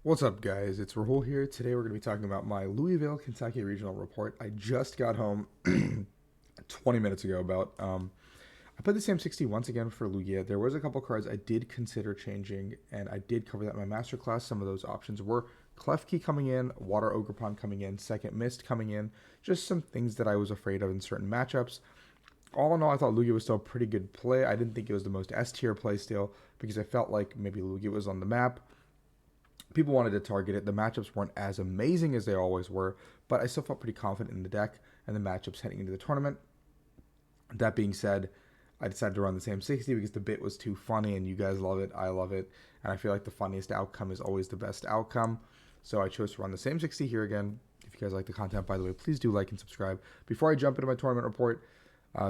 What's up, guys? It's Rahul here. Today we're going to be talking about my Louisville, Kentucky regional report. I just got home 20 minutes ago. I played the same 60 once again for Lugia. There was a couple cards I did consider changing, and I did cover that in my masterclass. Some of those options were Klefki coming in, Water Ogre Pond coming in, Second Mist coming in, just some things that I was afraid of in certain matchups. All in all, I thought Lugia was still a pretty good play. I didn't think it was the most S tier play still because I felt like maybe Lugia was on the map. People wanted to target it. The matchups weren't as amazing as they always were, but I still felt pretty confident in the deck and the matchups heading into the tournament. That being said, I decided to run the same 60 because the bit was too funny and you guys love it, I love it, and I feel like the funniest outcome is always the best outcome. So I chose to run the same 60 here again. If you guys like the content, by the way, please do like and subscribe. Before I jump into my tournament report,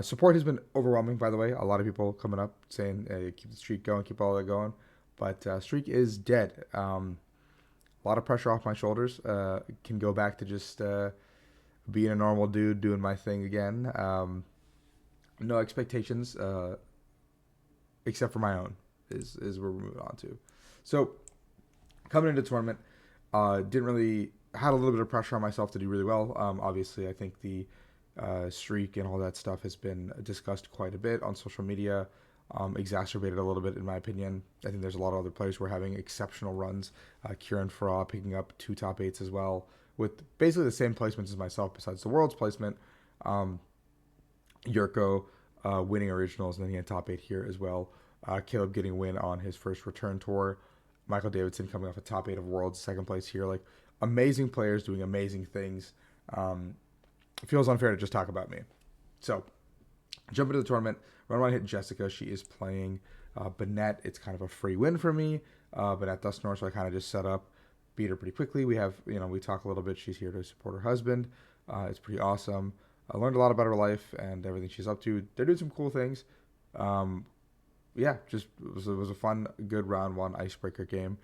support has been overwhelming, by the way. A lot of people coming up saying, hey, keep the streak going, keep all that going. But streak is dead. A lot of pressure off my shoulders. Can go back to just being a normal dude, doing my thing again. No expectations except for my own is where we're moving on to. So coming into the tournament, didn't really had a little bit of pressure on myself to do really well. Obviously, I think the streak and all that stuff has been discussed quite a bit on social media, exacerbated a little bit in my opinion. I think there's a lot of other players who are having exceptional runs. Kieran Farah picking up 2 top 8s as well, with basically the same placements as myself besides the world's placement. Yurko winning originals, and then he had top 8 here as well. Caleb getting a win on his first return tour. Michael Davidson coming off a top 8 of worlds, second place here. Like, amazing players doing amazing things. It feels unfair to just talk about me. So, jump into the tournament. Run one hit Jessica. She is playing Bennett. It's kind of a free win for me. Bennett Dustnor, so I kind of just set up, beat her pretty quickly. We talk a little bit. She's here to support her husband. It's pretty awesome. I learned a lot about her life and everything she's up to. They're doing some cool things. Um, yeah, just it was a fun, good round one icebreaker game.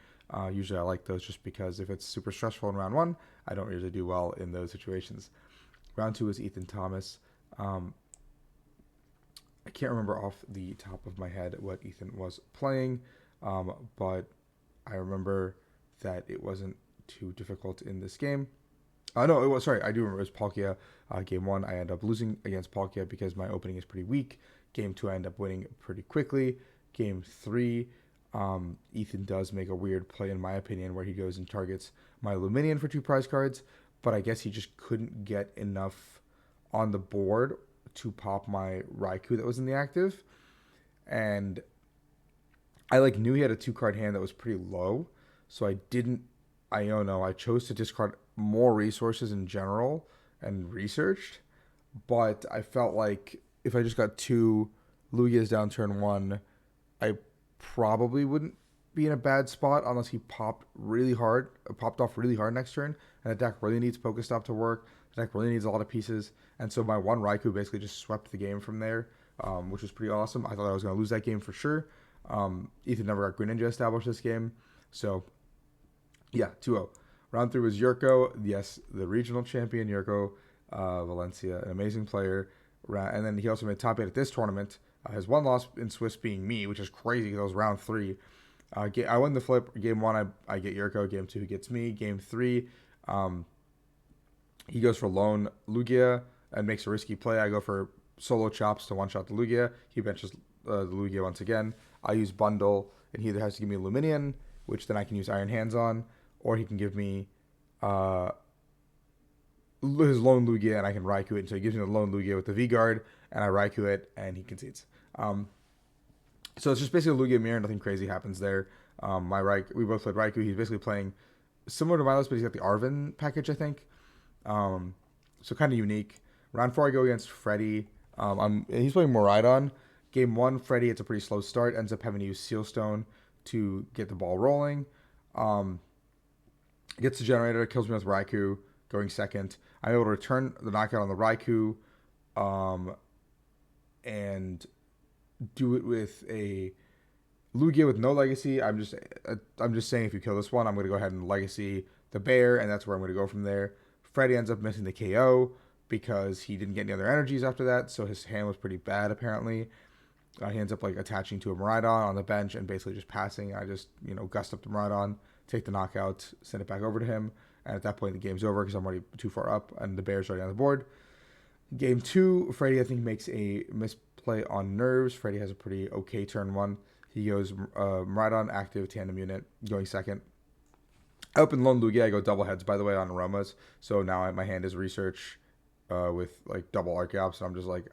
Usually I like those just because if it's super stressful in round one, I don't usually do well in those situations. Round two is Ethan Thomas. Um, I can't remember off the top of my head what Ethan was playing, but I remember that it wasn't too difficult in this game. No, it was, sorry, I do remember it was Palkia. Game one, I end up losing against Palkia because my opening is pretty weak. Game two, I end up winning pretty quickly. Game three, Ethan does make a weird play, in my opinion, where he goes and targets my Luminion for 2 prize cards, but I guess he just couldn't get enough on the board to pop my Raikou that was in the active. And I knew he had a 2 card hand that was pretty low, so I didn't. I don't know. I chose to discard more resources in general and researched, but I felt like if I just got 2 Lugias down turn one, I probably wouldn't be in a bad spot unless he popped off really hard next turn, and the deck really needs Pokestop to work. The deck really needs a lot of pieces, and so my one Raikou basically just swept the game from there, which was pretty awesome. I thought I was going to lose that game for sure. Ethan never got Greninja established this game, so yeah, 2-0. Round three was Yurko, yes, the regional champion Yurko Valencia, an amazing player, and then he also made top 8 at this tournament. His one loss in Swiss being me, which is crazy because it was round three. I win the flip. Game one, I get Yurko. Game two, he gets me. Game three, he goes for lone Lugia and makes a risky play. I go for solo chops to one-shot the Lugia. He benches the Lugia once again. I use bundle, and he either has to give me Luminion, which then I can use Iron Hands on, or he can give me uh, his lone Lugia, and I can Raikou it. So he gives me the lone Lugia with the V-Guard, and I Raikou it, and he concedes. So it's just basically a Lugia mirror. Nothing crazy happens there. We both played Raikou. He's basically playing similar to my list, but he's got the Arven package, I think. So kind of unique. Round four, I go against Freddy. He's playing Moridon. Game one, Freddy, it's a pretty slow start. Ends up having to use Sealstone to get the ball rolling. Gets the generator, kills me with Raikou, going second. I'm able to return the knockout on the Raikou, and do it with a Lugia with no legacy. I'm just saying if you kill this one, I'm going to go ahead and legacy the bear, and that's where I'm going to go from there. Freddy ends up missing the KO because he didn't get any other energies after that, so his hand was pretty bad apparently. He ends up attaching to a Maridon on the bench and basically just passing. I just gust up the Maridon, take the knockout, send it back over to him, and at that point the game's over because I'm already too far up and the Bears are already on the board. Game 2, Freddy I think makes a misplay on nerves. Freddy has a pretty okay turn 1. He goes Miraidon active tandem unit going second. I open Lone Lugia. I go double heads by the way on aromas. So now my hand is research with like double arc gaps, and I'm just like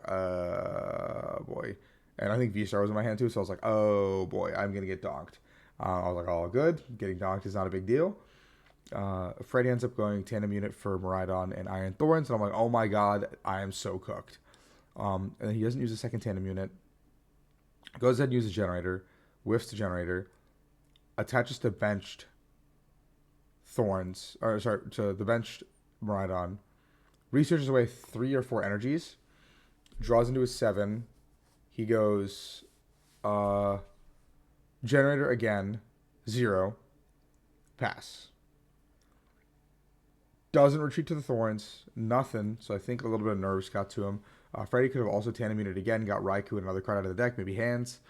boy. And I think V-Star was in my hand too, so I was like, oh boy, I'm gonna get donked. I was like, all good. Getting donked is not a big deal. Freddy ends up going tandem unit for Miraidon and Iron Thorns, and I'm like, oh my god, I am so cooked. And then he doesn't use a second tandem unit. Goes ahead and uses generator, whiffs the generator, attaches to benched Thorns, or sorry, to the benched Miraidon, researches away 3 or 4 energies, draws into his 7. He goes generator again, 0, pass. Doesn't retreat to the Thorns, nothing. So I think a little bit of nerves got to him. Freddy could have also tandem unit again, got Raikou and another card out of the deck, maybe hands.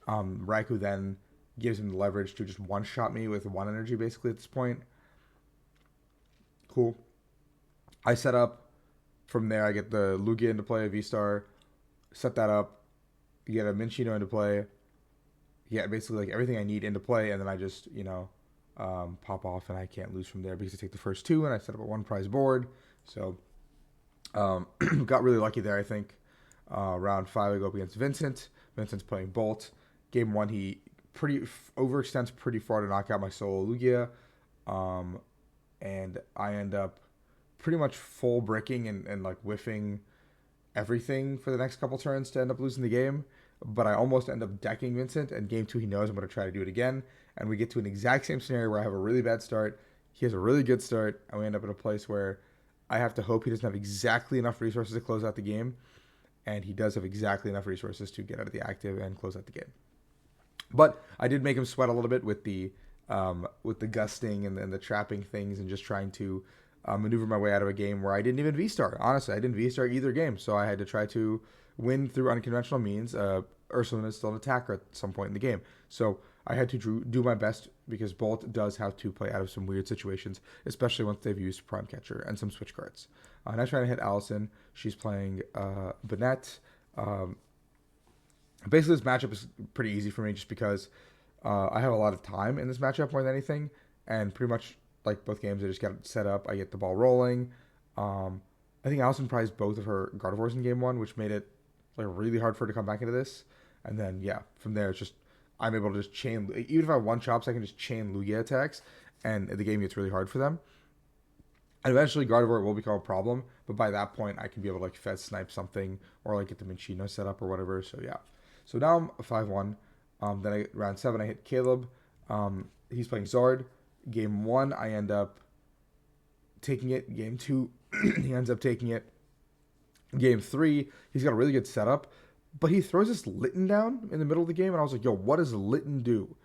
Raikou then gives him the leverage to just one-shot me with 1 energy basically at this point. Cool. I set up. From there, I get the Lugia into play, V-Star. Set that up. You get a Minchino into play. Yeah, basically like everything I need into play, and then I just, pop off, and I can't lose from there because I take the first 2, and I set up a 1 prize board. So, got really lucky there, I think. Round 5, I go up against Vincent. Vincent's playing Bolt. Game 1, he overextends pretty far to knock out my solo Lugia. And I end up pretty much full bricking and like whiffing everything for the next couple turns to end up losing the game. But I almost end up decking Vincent, and game 2 he knows I'm going to try to do it again. And we get to an exact same scenario where I have a really bad start. He has a really good start, and we end up in a place where I have to hope he doesn't have exactly enough resources to close out the game. And he does have exactly enough resources to get out of the active and close out the game. But I did make him sweat a little bit with the gusting and the trapping things and just trying to maneuver my way out of a game where I didn't even V-Star. Honestly, I didn't V-Star either game, so I had to try to win through unconventional means. Ursulin is still an attacker at some point in the game, so I had to do my best because Bolt does have to play out of some weird situations, especially once they've used Prime Catcher and some switch cards. And I'm trying to hit Allison. She's playing Banette. Basically, this matchup is pretty easy for me just because I have a lot of time in this matchup more than anything, and pretty much like both games, I just got it set up. I get the ball rolling. I think Allison prized both of her Gardevoirs in game 1, which made it like really hard for her to come back into this. And then yeah, from there it's just I'm able to just chain. Even if I have 1 chops, I can just chain Lugia attacks, and the game gets really hard for them. And eventually Gardevoir will become a problem, but by that point I can be able to like Fez snipe something or like get the Minchino set up or whatever. So yeah. So now I'm 5-1. Then round 7 I hit Caleb. He's playing Zard. Game 1 I end up taking it. Game 2 he ends up taking it. Game 3 he's got a really good setup, but he throws this Litten down in the middle of the game, and I was like, yo, what does Litten do?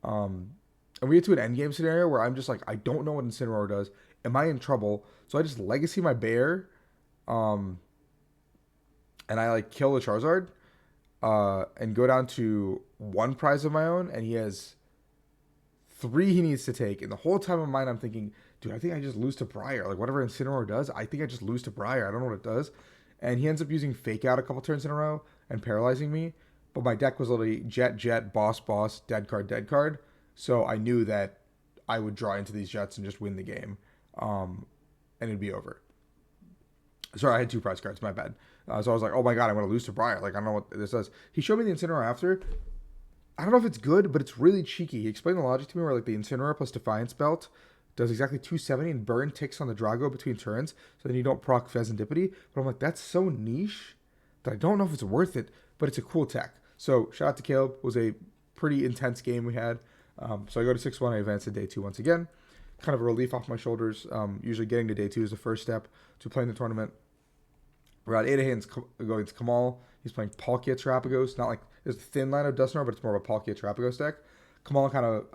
And we get to an endgame scenario where I'm just like, I don't know what Incineroar does. Am I in trouble? So I just Legacy my bear, and I like kill the Charizard, and go down to 1 prize of my own, and he has 3 he needs to take. And the whole time in mind I'm thinking, dude, I think I just lose to Briar. Like whatever Incineroar does, I think I just lose to Briar. I don't know what it does. And he ends up using Fake Out a couple turns in a row and paralyzing me. But my deck was literally Jet, Boss, dead card. So I knew that I would draw into these Jets and just win the game. And it'd be over. Sorry, I had 2 prize cards. My bad. So I was like, oh my god, I'm going to lose to Briar. Like, I don't know what this does. He showed me the Incineroar after. I don't know if it's good, but it's really cheeky. He explained the logic to me where like the Incineroar plus Defiance Belt does exactly 270 and burn ticks on the Drago between turns, so then you don't proc Pheasantipity. But I'm like, that's so niche that I don't know if it's worth it, but it's a cool tech. So shout out to Caleb. It was a pretty intense game we had. So I go to 6-1. I advance to day 2 once again. Kind of a relief off my shoulders. Usually getting to day 2 is the first step to playing the tournament. Round 8 hands go against Kamal. He's playing Palkia Terapagos. Not like there's a thin line of Dusknoir, but it's more of a Palkia Terapagos deck.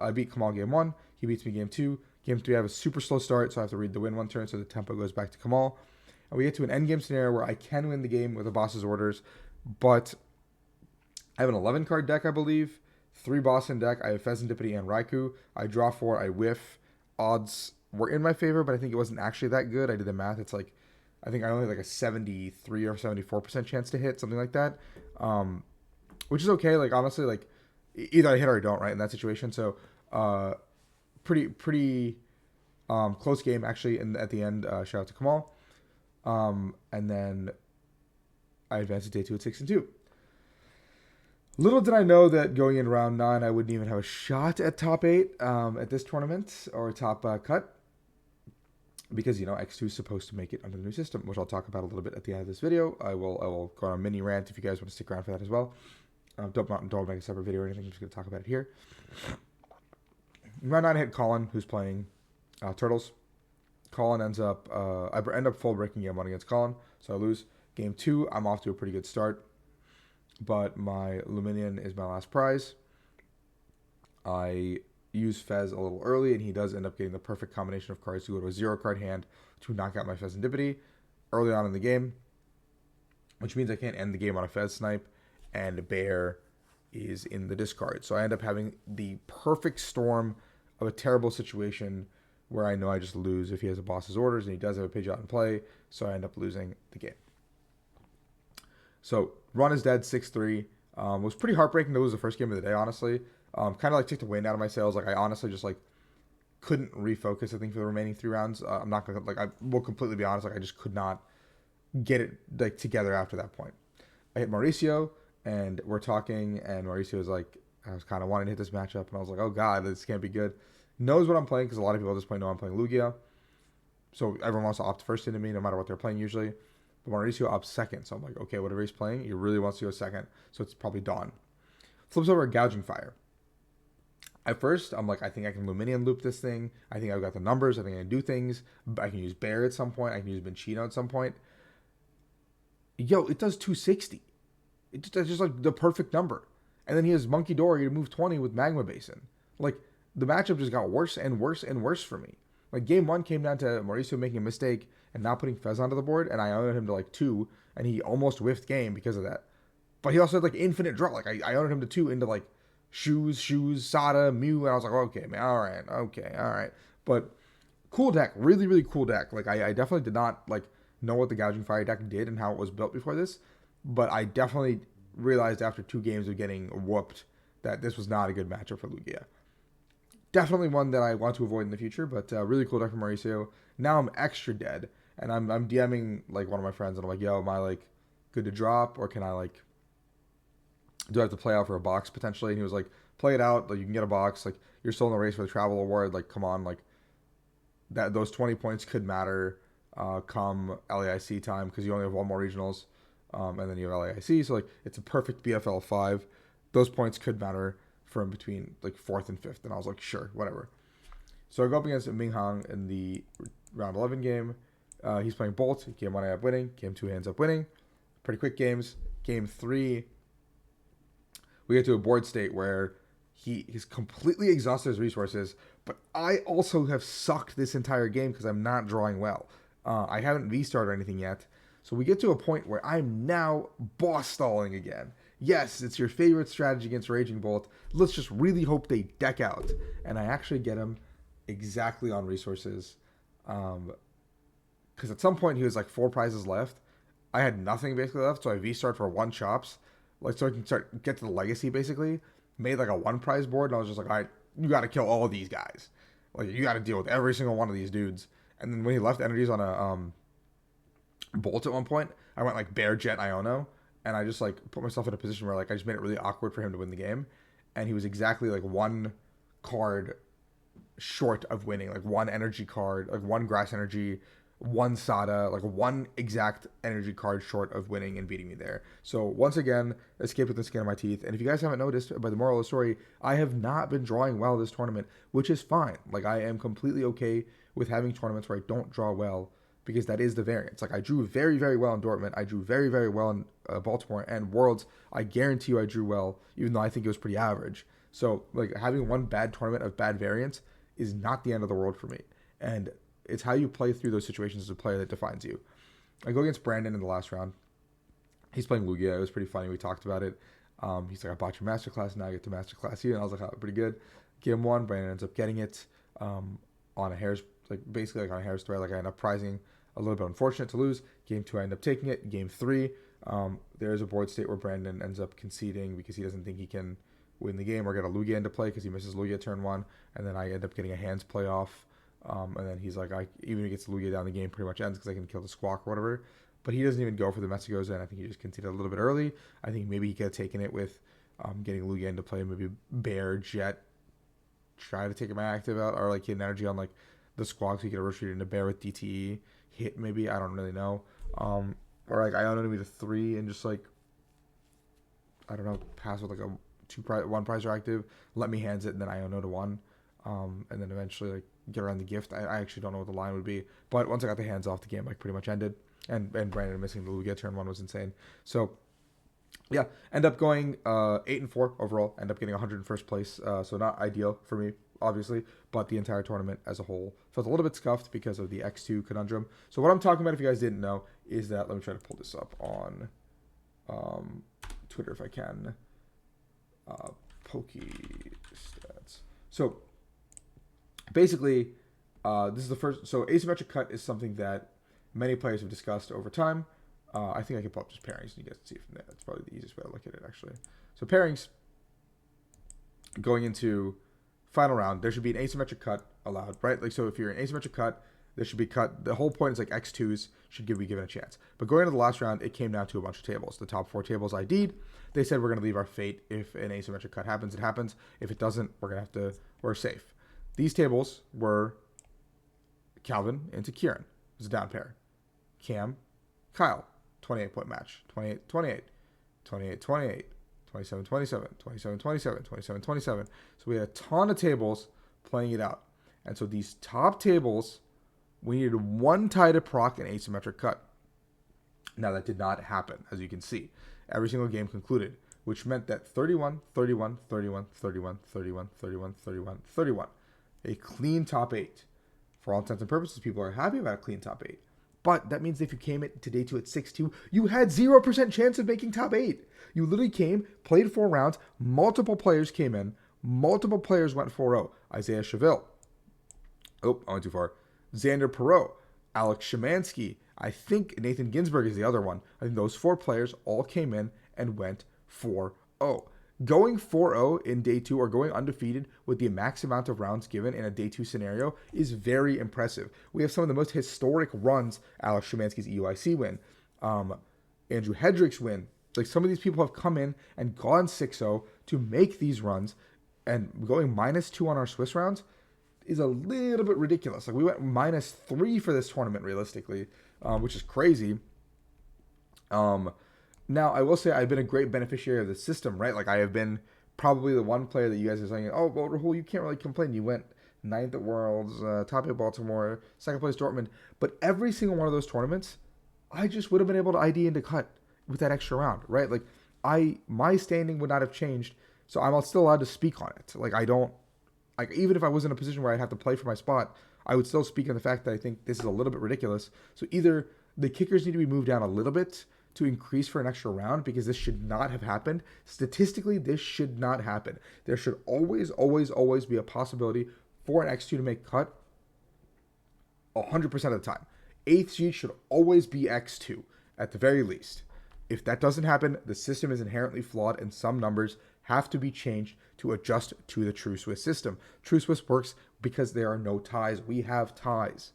I beat Kamal game 1. He beats me game 2. Game 3, I have a super slow start, so I have to read the win 1 turn, so the tempo goes back to Kamal. And we get to an endgame scenario where I can win the game with a boss's orders, but I have an 11-card deck, I believe. 3 boss in deck. I have Pheasantipity and Raikou. I draw 4, I whiff. odds were in my favor, but I think it wasn't actually that good. I did the math. It's like, I think I only had like a 73 or 74% chance to hit, something like that. Um, which is okay. Like, honestly, like, either I hit or I don't, right, in that situation. So, uh, pretty close game, actually, at the end. Shout out to Kamal. And then I advanced to day 2 at 6-2. Little did I know that going in round 9, I wouldn't even have a shot at top 8 at this tournament, or top cut, because, X2 is supposed to make it under the new system, which I'll talk about a little bit at the end of this video. I will go on a mini rant if you guys want to stick around for that as well. Don't make a separate video or anything. I'm just going to talk about it here. In round 9, I hit Colin, who's playing Turtles. Colin ends up, I end up full breaking game 1 against Colin, so I lose. Game 2, I'm off to a pretty good start, but my Luminion is my last prize. I use Fez a little early, and he does end up getting the perfect combination of cards to go to a 0-card hand to knock out my Fezandipity early on in the game, which means I can't end the game on a Fez snipe, and Bear is in the discard. So I end up having the perfect storm of a terrible situation where I know I just lose if he has a boss's orders, and he does have a Pidgeot in play, so I end up losing the game. So run is dead, 6-3. Was pretty heartbreaking to lose the first game of the day, honestly. Kind of like took the wind out of my sails. Like, I honestly just like couldn't refocus, I think, for the remaining 3 rounds. I'm not gonna, like, I will completely be honest, like, I just could not get it like together after that point. I hit Mauricio, and we're talking, and Mauricio was like, I was kind of wanting to hit this matchup, and I was like, oh god, this can't be good. Knows what I'm playing, because a lot of people at this point know I'm playing Lugia, so everyone wants to opt first into me no matter what they're playing usually. But Mauricio opts second, so I'm like, okay, whatever he's playing, he really wants to go second, so it's probably Dawn. Flips over a Gouging Fire. At first, I'm like, I think I can Luminion loop this thing. I think I've got the numbers. I think I can do things. I can use Bear at some point. I can use Benchino at some point. Yo, it does 260. It's just like the perfect number. And then he has Monkey Dory to move 20 with Magma Basin. Like, the matchup just got worse and worse and worse for me. Like, game 1 came down to Mauricio making a mistake and not putting Fez onto the board, and I owned him to like 2, and he almost whiffed game because of that. But he also had like infinite draw. Like, I owned him to 2 into like Shoes, Sada, Mew, and I was like, okay, man, all right. But cool deck, really, really cool deck. Like, I definitely did not like know what the Gouging Fire deck did and how it was built before this, but I definitely realized after 2 games of getting whooped that this was not a good matchup for Lugia. Definitely one that I want to avoid in the future, but really cool deck from Mauricio. Now I'm extra dead, and I'm DMing like one of my friends, and I'm like, yo, am I like good to drop, or can I like, do I have to play out for a box potentially? And he was like, play it out, like you can get a box, like you're still in the race for the travel award, like come on, like that those 20 points could matter come LAIC time, because you only have 1 more regionals, and then you have LAIC, so like it's a perfect BFL 5. Those points could matter from between like 4th and 5th, and I was like, sure, whatever. So I go up against Ming Hong in the round 11 game. He's playing Bolt. Game 1 I end up winning. Game 2 he ends up winning. Pretty quick games. Game 3, we get to a board state where he's completely exhausted his resources, but I also have sucked this entire game because I'm not drawing well. I haven't V-starred or anything yet. So we get to a point where I'm now boss stalling again. Yes, it's your favorite strategy against Raging Bolt. Let's just really hope they deck out. And I actually get him exactly on resources. Because at some point he was like 4 prizes left. I had nothing basically left, so I V-starred for 1 chops. Like, so I can get to the legacy basically. Made like a 1 prize board, and I was just like, all right, you got to kill all of these guys. Like, you got to deal with every single one of these dudes. And then when he left energies on a Bolt at one point, I went like Bear, Jet, Iono, and I just like put myself in a position where like I just made it really awkward for him to win the game, and he was exactly like 1 card short of winning, like 1 energy card, like 1 grass energy, 1 Sada, like 1 exact energy card short of winning and beating me there. So once again, escaped with the skin of my teeth. And if you guys haven't noticed by the moral of the story, I have not been drawing well this tournament, which is fine. Like, I am completely okay with having tournaments where I don't draw well, because that is the variance. Like, I drew very, very well in Dortmund. I drew very, very well in Baltimore, and Worlds, I guarantee you I drew well, even though I think it was pretty average. So, like, having 1 bad tournament of bad variance is not the end of the world for me. And it's how you play through those situations as a player that defines you. I go against Brandon in the last round. He's playing Lugia. It was pretty funny. We talked about it. He's like, I bought your masterclass. Now I get to masterclass you. And I was like, oh, pretty good. Game 1, Brandon ends up getting it. on a hair's basically on a hair's thread. Like I end up prizing a little bit unfortunate to lose. Game 2, I end up taking it. Game 3, there is a board state where Brandon ends up conceding because he doesn't think he can win the game or get a Lugia into play because he misses Lugia turn 1, and then I end up getting a hands play off. And then he's like, even if he gets Lugia down, the game pretty much ends because I can kill the Squawk or whatever. But he doesn't even go for the Messagoza, and I think he just conceded a little bit early. I think maybe he could have taken it with getting Lugia into play, maybe Bear, Jet, try to take my active out, or like get an energy on like the Squawk so he could have retreated into Bear with DTE, hit maybe, I don't really know. Or like I don't know, maybe the 3 and just like, I don't know, pass with like a 1 prize or active, let me hands it, and then I no to 1. And then eventually like get around the gift. I actually don't know what the line would be, but once I got the hands off, the game like pretty much ended. And Brandon missing the Lugia turn 1 was insane. So yeah, end up going 8-4 overall. End up getting 101st place. So not ideal for me, obviously, but the entire tournament as a whole felt a little bit scuffed because of the X-2 Conundrum. So what I'm talking about, if you guys didn't know, is that, let me try to pull this up on Twitter if I can. Pokey stats. So basically, this is the first. So asymmetric cut is something that many players have discussed over time. I think I can pull up just pairings and you guys can see from there. That's probably the easiest way to look at it, actually. So pairings, going into final round, there should be an asymmetric cut allowed, right? Like, so if you're an asymmetric cut, there should be cut. The whole point is like X2s should be given a chance. But going into the last round, it came down to a bunch of tables. The top 4 tables ID'd. They said we're going to leave our fate. If an asymmetric cut happens, it happens. If it doesn't, we're safe. These tables were Calvin into Kieran. It was a down pair. Cam, Kyle, 28-point match. 28-28, 28-28, 27-27, 27-27, 27-27. So we had a ton of tables playing it out. And so these top tables, we needed 1 tie to proc an asymmetric cut. Now that did not happen, as you can see. Every single game concluded, which meant that 31, 31, 31, 31, 31, 31, 31, 31. A clean top 8. For all intents and purposes, people are happy about a clean top 8. But that means if you came to day 2 at 6-2, you had 0% chance of making top 8. You literally came, played 4 rounds, multiple players came in, multiple players went 4-0. Isaiah Cheville. Oh, I went too far. Xander Perot, Alex Szymanski. I think Nathan Ginsburg is the other one. I think those 4 players all came in and went 4-0. Going 4-0 in day 2 or going undefeated with the max amount of rounds given in a day 2 scenario is very impressive. We have some of the most historic runs. Alex Szymanski's EUIC win. Andrew Hedrick's win. Like, some of these people have come in and gone 6-0 to make these runs, and going -2 on our Swiss rounds is a little bit ridiculous. Like, we went -3 for this tournament realistically, which is crazy. Now, I will say I've been a great beneficiary of the system, right? Like, I have been probably the one player that you guys are saying, oh, well, Rahul, you can't really complain. You went 9th at Worlds, top 8 Baltimore, 2nd place Dortmund. But every single one of those tournaments, I just would have been able to ID into cut with that extra round, right? Like, my standing would not have changed, so I'm still allowed to speak on it. Like, even if I was in a position where I'd have to play for my spot, I would still speak on the fact that I think this is a little bit ridiculous. So either the kickers need to be moved down a little bit to increase for an extra round, because this should not have happened. Statistically, this should not happen. There should always, always, always be a possibility for an X2 to make cut 100% of the time. 8th seed should always be X2, at the very least. If that doesn't happen, the system is inherently flawed and some numbers have to be changed to adjust to the True Swiss system. True Swiss works because there are no ties. We have ties.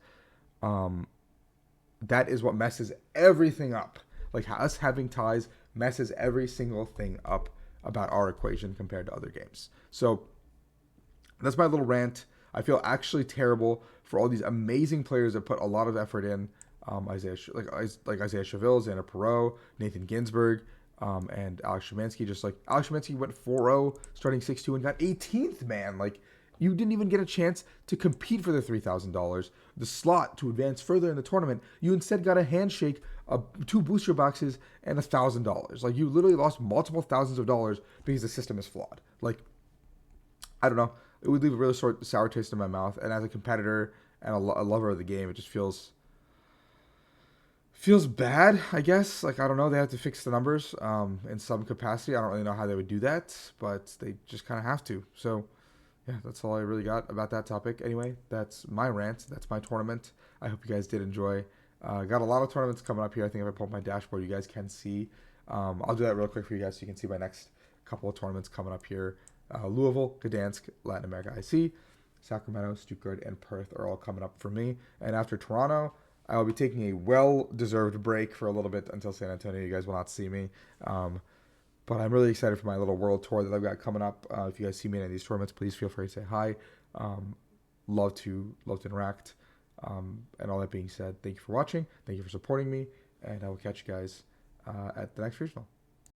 That is what messes everything up. Like, us having ties messes every single thing up about our equation compared to other games. So that's my little rant. I feel actually terrible for all these amazing players that put a lot of effort in. Isaiah Cheville, Xander Perot, Nathan Ginsburg, and Alex Szymanski. Just like Alex Szymanski went 4-0, starting 6-2, and got 18th, man. Like, you didn't even get a chance to compete for the $3,000, the slot to advance further in the tournament. You instead got a handshake, 2 booster boxes, and $1,000. Like, you literally lost multiple thousands of dollars because the system is flawed. Like, I don't know. It would leave a really sour taste in my mouth. And as a competitor and a lover of the game, it just feels bad, I guess. Like, I don't know. They have to fix the numbers in some capacity. I don't really know how they would do that, but they just kind of have to. So, Yeah, that's all I really got about that topic. Anyway, that's my rant. That's my tournament. I hope you guys did enjoy. Got a lot of tournaments coming up here. I think if I pull up my dashboard, you guys can see. I'll do that real quick for you guys so you can see my next couple of tournaments coming up here. Louisville, Gdansk, Latin America IC, Sacramento, Stuttgart, and Perth are all coming up for me. And after Toronto, I will be taking a well-deserved break for a little bit until San Antonio. You guys will not see me. But I'm really excited for my little world tour that I've got coming up. If you guys see me in any of these tournaments, please feel free to say hi. Love to interact. And all that being said, thank you for watching. Thank you for supporting me. And I will catch you guys at the next regional.